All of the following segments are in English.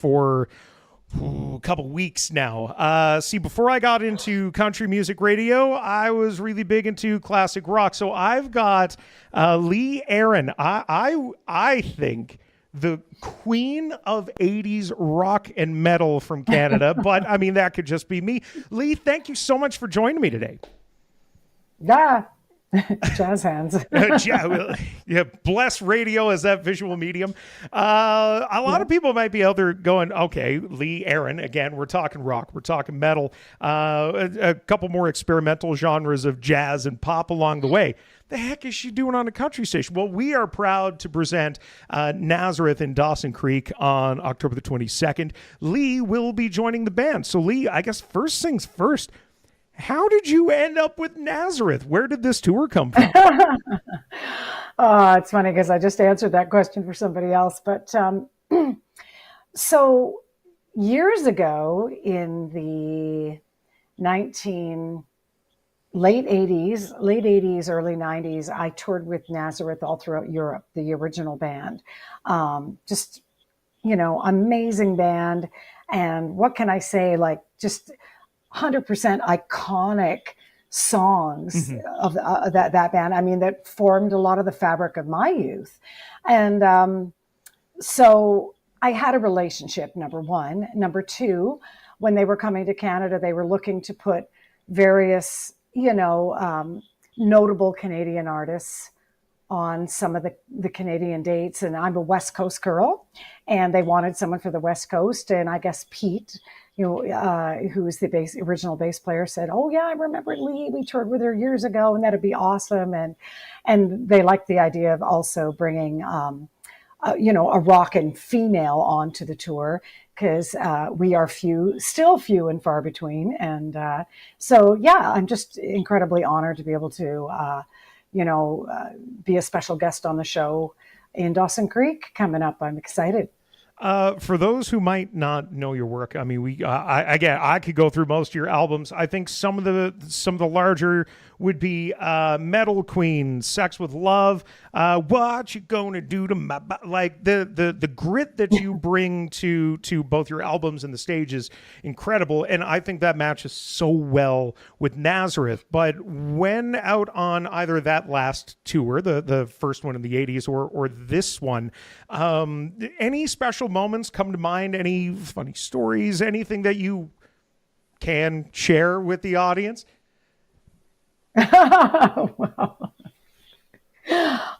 for a couple weeks now. See, before I got into country music radio, I was really big into classic rock. So I've got Lee Aaron. I think the queen of 80s rock and metal from Canada, but I mean, that could just be me. Lee, thank you so much for joining me today. Yeah. Jazz hands. Yeah, bless radio as that visual medium. A lot of people might be out there going, okay, Lee Aaron, again, we're talking rock, we're talking metal, a couple more experimental genres of jazz and pop along the way. The heck is she doing on a country station? Well, we are proud to present Nazareth in Dawson Creek on October the 22nd. Lee will be joining the band. So Lee, I guess first things first, how did you end up with Nazareth? Where did this tour come from? It's funny because I just answered that question for somebody else. But so years ago in the late 80s, early 90s, I toured with Nazareth all throughout Europe, the original band. Just, amazing band. And what can I say? Like, just 100% iconic songs of that band. I mean, that formed a lot of the fabric of my youth. And so I had a relationship, number one. Number two, when they were coming to Canada, they were looking to put various, notable Canadian artists on some of the Canadian dates. And I'm a West Coast girl, and they wanted someone for the West Coast. And I guess Pete, who was the original bass player, said, "Oh yeah, I remember Lee. We toured with her years ago, and that'd be awesome." And they liked the idea of also bringing, a rockin' female onto the tour, because we are still few and far between. And so yeah, I'm just incredibly honored to be able to, be a special guest on the show in Dawson Creek coming up. I'm excited. For those who might not know your work, I mean, I could go through most of your albums. I think some of the larger would be Metal Queen, Sex with Love, What You Gonna Do to My like the grit that you bring to both your albums and the stage is incredible, and I think that matches so well with Nazareth. But when out on either that last tour, the first one in the 80s, or this one, any special moments come to mind? Any funny stories? Anything that you can share with the audience? Well,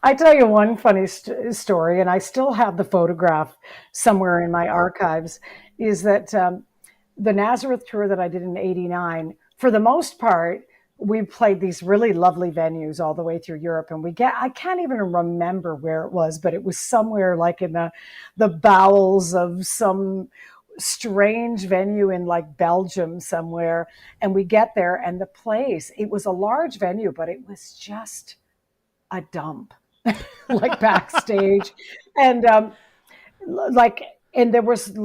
I tell you one funny story, and I still have the photograph somewhere in my archives, is that the Nazareth tour that I did in '89, for the most part, we played these really lovely venues all the way through Europe. And I can't even remember where it was, but it was somewhere like in the bowels of some strange venue in like Belgium somewhere. And we get there, and the place, it was a large venue, but it was just a dump, like backstage. And and there was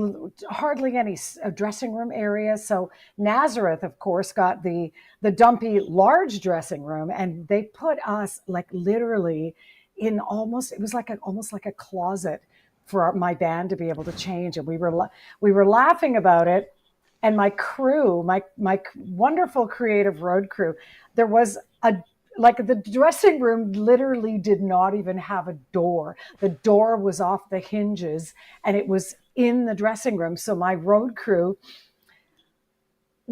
hardly any dressing room area. So Nazareth, of course, got the dumpy large dressing room, and they put us like literally in almost like a closet for my band to be able to change. And we were laughing about it. And my crew, my wonderful creative road crew, there was the dressing room literally did not even have a door. The door was off the hinges, and it was in the dressing room. So my road crew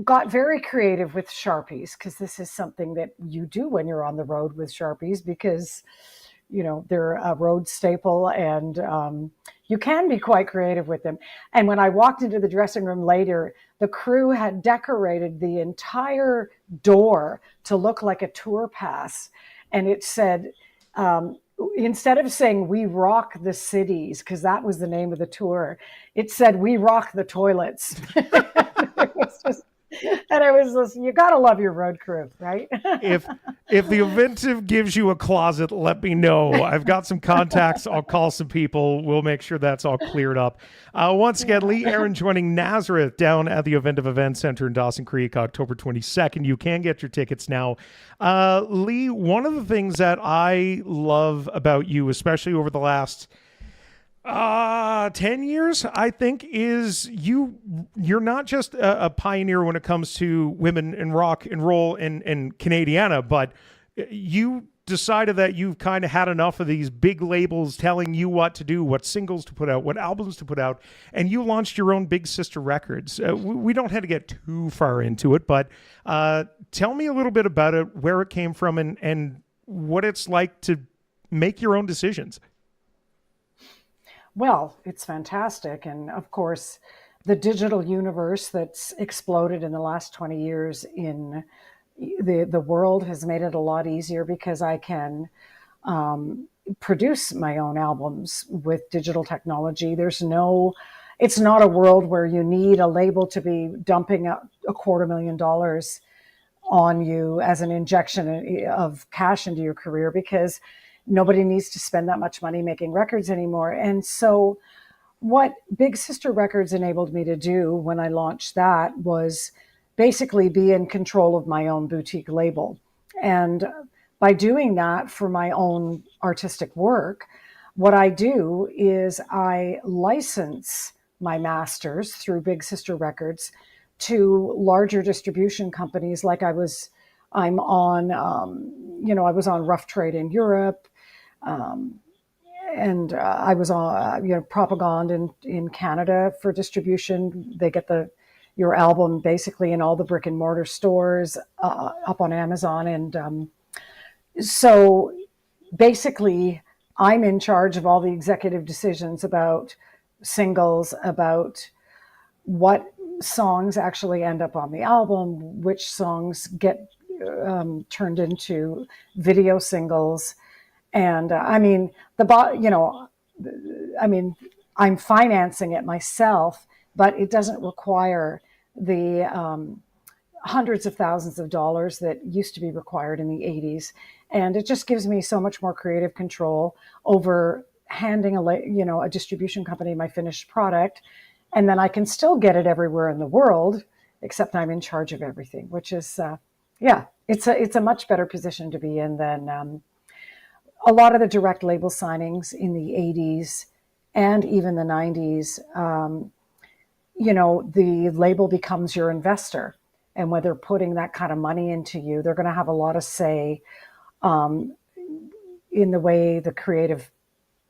got very creative with Sharpies, because this is something that you do when you're on the road with Sharpies, because they're a road staple, and you can be quite creative with them. And when I walked into the dressing room later, the crew had decorated the entire door to look like a tour pass. And it said, instead of saying "We Rock the Cities," because that was the name of the tour, it said "We Rock the Toilets." It was just, and I was just, you gotta love your road crew, right? If the Ovintiv gives you a closet, let me know. I've got some contacts. I'll call some people. We'll make sure that's all cleared up. Once again, Lee Aaron joining Nazareth down at the Ovintiv Events Centre in Dawson Creek, October 22nd. You can get your tickets now. Lee, one of the things that I love about you, especially over the last 10 years, I think, is you're not just a pioneer when it comes to women in rock and roll and Canadiana, but you decided that you've kind of had enough of these big labels telling you what to do, what singles to put out, what albums to put out, and you launched your own Big Sister Records. We don't have to get too far into it, but tell me a little bit about it, where it came from, and what it's like to make your own decisions. Well, it's fantastic. And of course, the digital universe that's exploded in the last 20 years in the world has made it a lot easier because I can produce my own albums with digital technology. It's not a world where you need a label to be dumping $250,000 on you as an injection of cash into your career, because nobody needs to spend that much money making records anymore. And so what Big Sister Records enabled me to do when I launched that was basically be in control of my own boutique label. And by doing that for my own artistic work, what I do is I license my masters through Big Sister Records to larger distribution companies. I'm on, I was on Rough Trade in Europe, and I was on, Propaganda in Canada for distribution. They get your album basically in all the brick and mortar stores, up on Amazon. And so basically, I'm in charge of all the executive decisions about singles, about what songs actually end up on the album, which songs get turned into video singles. And I'm financing it myself, but it doesn't require the hundreds of thousands of dollars that used to be required in the 80s. And it just gives me so much more creative control over handing a distribution company my finished product. And then I can still get it everywhere in the world, except I'm in charge of everything, which is, it's a much better position to be in than a lot of the direct label signings in the 80s and even the 90s. The label becomes your investor. And when they're putting that kind of money into you, they're going to have a lot of say in the way the creative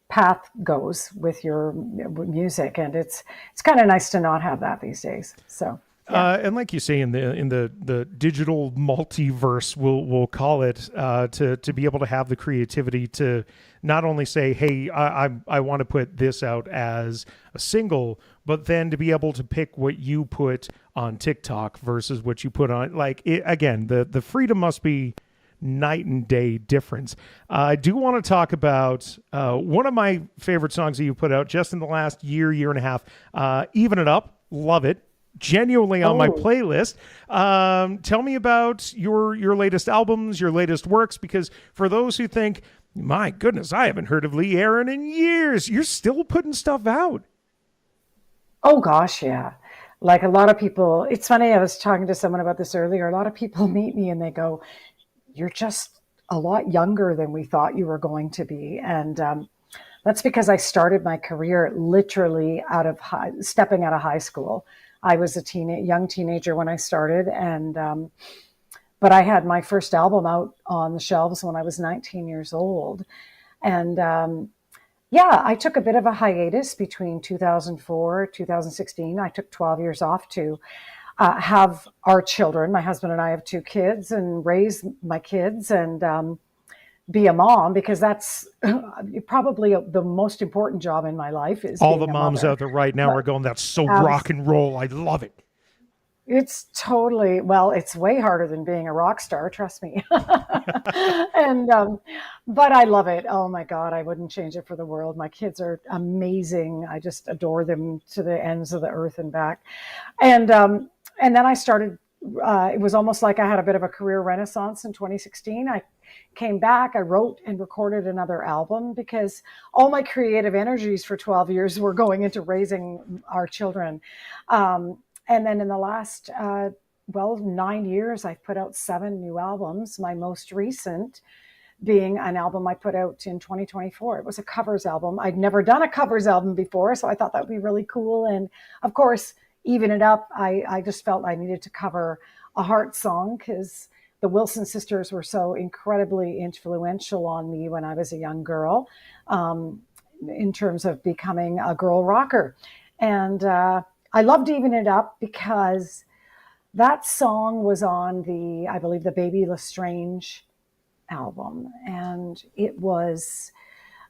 path goes with your music. And it's kind of nice to not have that these days. So. Yeah. And like you say, in the digital multiverse, we'll call it, to be able to have the creativity to not only say, hey, I want to put this out as a single, but then to be able to pick what you put on TikTok versus what you put on, again, the freedom must be night and day difference. I do want to talk about one of my favorite songs that you put out just in the last year and a half, Even It Up. Love it. Genuinely on my playlist. Tell me about your latest albums, your latest works, because for those who think, my goodness, I haven't heard of Lee Aaron in years, you're still putting stuff out. Oh gosh, yeah. Like a lot of people, it's funny, I was talking to someone about this earlier. A lot of people meet me and they go, you're just a lot younger than we thought you were going to be. And that's because I started my career literally stepping out of high school. I was a young teenager when I started, but I had my first album out on the shelves when I was 19 years old. And I took a bit of a hiatus between 2004, 2016. I took 12 years off to have our children. My husband and I have 2 kids, and raise my kids and be a mom, because that's probably the most important job in my life. Is all the moms out there right now are going, that's so rock and roll. I love it. It's totally, well, it's way harder than being a rock star, trust me. And but I love it. Oh my God, I wouldn't change it for the world. My kids are amazing. I just adore them to the ends of the earth and back. And then I started, it was almost like I had a bit of a career renaissance in 2016. I came back, I wrote and recorded another album, because all my creative energies for 12 years were going into raising our children. And then in the last, 9 years, I've put out 7 new albums. My most recent being an album I put out in 2024. It was a covers album. I'd never done a covers album before, so I thought that would be really cool. And of course, Even It Up, I just felt I needed to cover a heart song because the Wilson sisters were so incredibly influential on me when I was a young girl, in terms of becoming a girl rocker. And I loved Even It Up because that song was on I believe, the Baby Lestrange album. And it was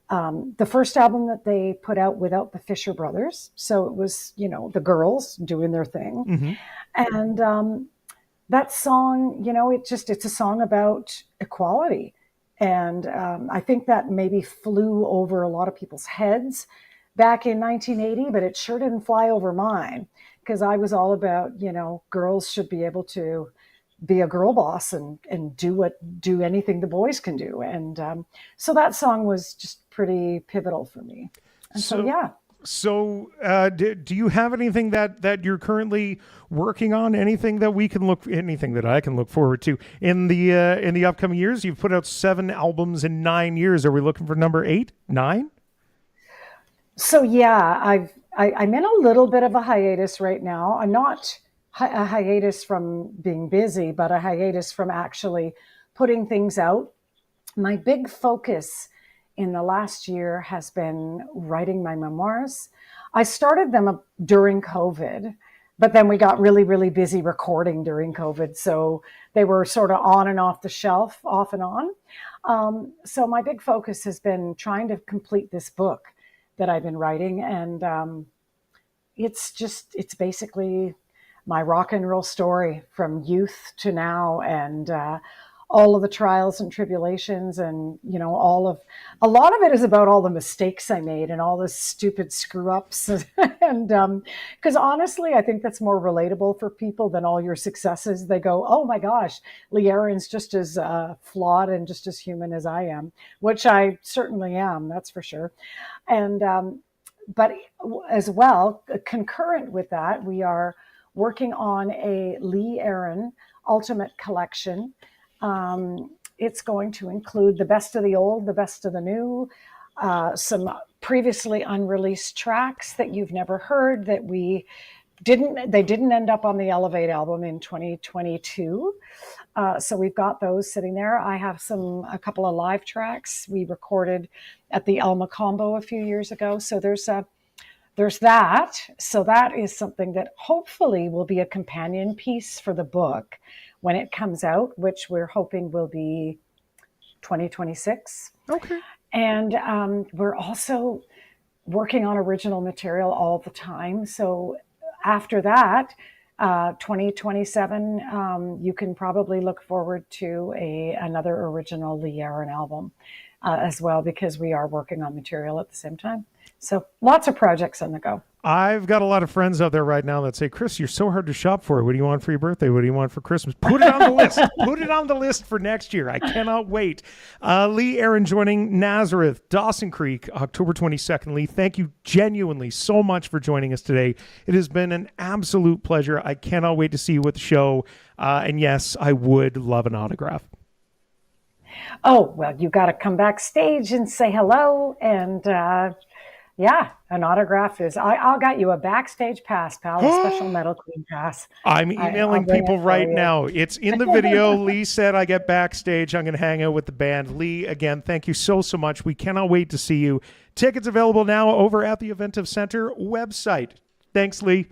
the first album that they put out without the Fisher brothers. So it was, the girls doing their thing. Mm-hmm. And that song, it's a song about equality. And I think that maybe flew over a lot of people's heads back in 1980, but it sure didn't fly over mine, because I was all about, girls should be able to be a girl boss and do anything the boys can do. And so that song was just pretty pivotal for me. And so yeah. So do you have anything that you're currently working on? Anything that I can look forward to in the upcoming years? You've put out 7 albums in 9 years. Are we looking for number 8, 9? So yeah, I'm in a little bit of a hiatus right now. I'm not a hiatus from being busy, but a hiatus from actually putting things out. My big focus in the last year has been writing my memoirs. I started them during COVID, but then we got really, really busy recording during COVID. So they were sort of on and off the shelf, off and on. So my big focus has been trying to complete this book that I've been writing. And it's basically my rock and roll story from youth to now, and all of the trials and tribulations, and a lot of it is about all the mistakes I made and all the stupid screw ups. And because honestly, I think that's more relatable for people than all your successes. They go, oh my gosh, Lee Aaron's just as flawed and just as human as I am, which I certainly am, that's for sure. And but as well, concurrent with that, we are working on a Lee Aaron Ultimate Collection. It's going to include the best of the old, the best of the new, some previously unreleased tracks that you've never heard that they didn't end up on the Elevate album in 2022. So we've got those sitting there. I have a couple of live tracks we recorded at the Alma Combo a few years ago. So there's that. So that is something that hopefully will be a companion piece for the book when it comes out, which we're hoping will be 2026. Okay. And we're also working on original material all the time. So after that, 2027, you can probably look forward to another original Lee Aaron album as well, because we are working on material at the same time. So lots of projects on the go. I've got a lot of friends out there right now that say, Chris, you're so hard to shop for. What do you want for your birthday? What do you want for Christmas? Put it on the list. Put it on the list for next year. I cannot wait. Lee Aaron joining Nazareth, Dawson Creek, October 22nd. Lee, thank you genuinely so much for joining us today. It has been an absolute pleasure. I cannot wait to see you at the show. And yes, I would love an autograph. Oh, well, you got to come backstage and say hello. And yeah, an autograph I'll got you a backstage pass, pal, a special Metal Queen pass. I'm emailing people right now. It's in the video. Lee said I get backstage. I'm going to hang out with the band. Lee, again, thank you so much. We cannot wait to see you. Tickets available now over at the Ovintiv Centre website. Thanks, Lee.